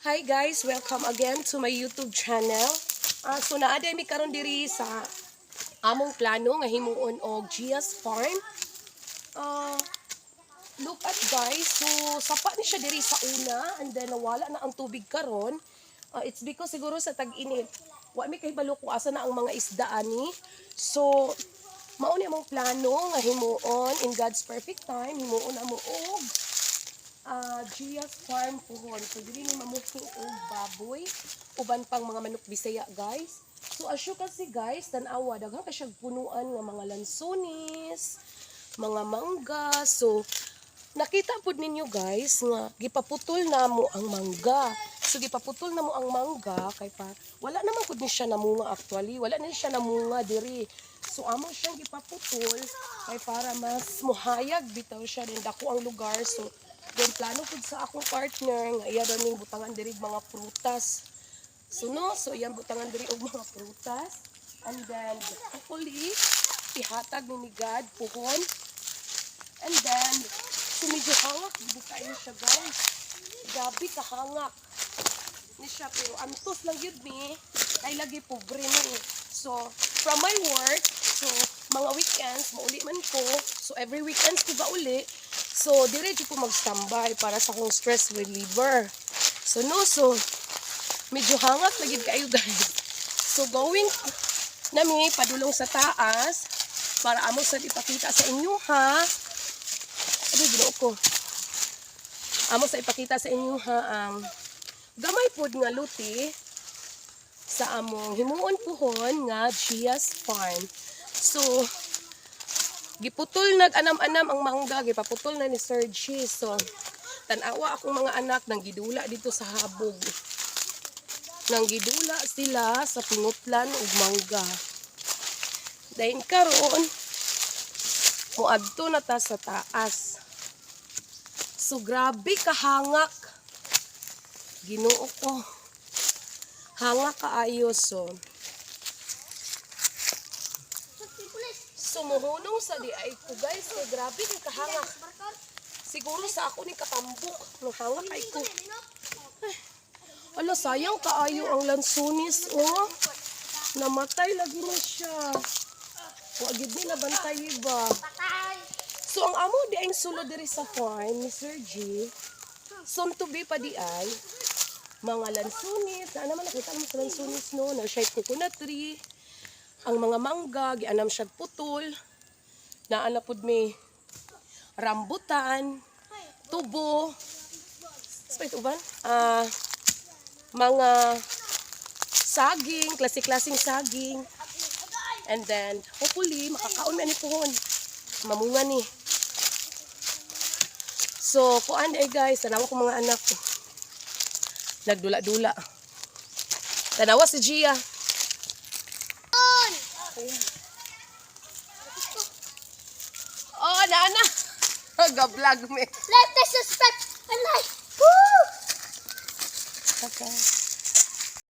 Hi guys, welcome again to my YouTube channel. So naaday mi karon diri sa among plano nga himuon og Gia's Farm. Look at guys, so sapa ni siya diri sa una and then nawala na ang tubig karon. It's because siguro sa tag-init. Wa mi kay balo kung asa na ang mga isda ani. So mao ni among plano nga himuon in God's perfect time, himuon na mo og Gia's Farm puhon. So, dili ni mamuhi og baboy. Uban pang mga manok Bisaya, guys. So, as you can see, guys, tanawa, daghang kasyag punuan nga mga lansones, mga mangga. So, nakita pud ninyo, guys, nga gipaputol na mo ang mangga. So, gipaputol na mo ang mangga, kay pa, wala naman pud ni siya namunga actually. Wala na siya namunga diri. So, amo siyang gipaputol, kay para mas muhayag bitaw siya din dako ang lugar. So, then plano pud sa akong partner nga iya daw ning butangan diri mga prutas. So iyang butangan diri og mga prutas. And then hopefully ihatag ni God puhon. And then medyo hangak bukain siya guys. Gabi ka hangak ni siya pero antos lang yun mi kay lagi pobre ni. So from my work, so mga weekends mauli man ko. So every weekends ko ba uli. So, diretso ko mag-standby para sa akong stress reliever. So, medyo hangat lagi kayo guys. So, going nami padulong sa taas para amo sa ipakita sa inyo ha. Ano ginoo ko? Amo sa ipakita sa inyo ha ang gamay pod nga luti sa among himuon puhon nga Gia's Farm. So, giputol nag-anam-anam ang mangga, gipaputol na ni Sir G. So, tanawa akong mga anak nang gidula dito sa habog. Nang gidula sila sa pinutlan ug mangga. Dayon karon moadto na ta sa taas. So, grabe kahangak. Ginoo ko. Hangak kaayo so. Sumuhunong sa di ay ko guys, so grabe ni kahanga. Siguro sa ako ni katambok, no hanga kay ko. Ala sayang kaayo ang lansones oh. Namatay lagi na siya. Wa gid ni nabantay ba. So ang amo di ay sulod diri sa farm ni Sir G. Soon to be pa di ay mga lansones. Na naman nakita mo sa lansones no, na shade coconut tree. Ang mga mangga, gianam siya putol. Naanapod may rambutan, tubo, uban, mga saging, klase-klaseng saging. And then, hopefully, makakaon na ni puhon. Mamunga ni. So, kuan ay guys, tanawa ko mga anak. Nagdula-dula. Tanawa si Gia. Oh, nana. Ga-vlog me. Let us suspect and like. Woo! Okay.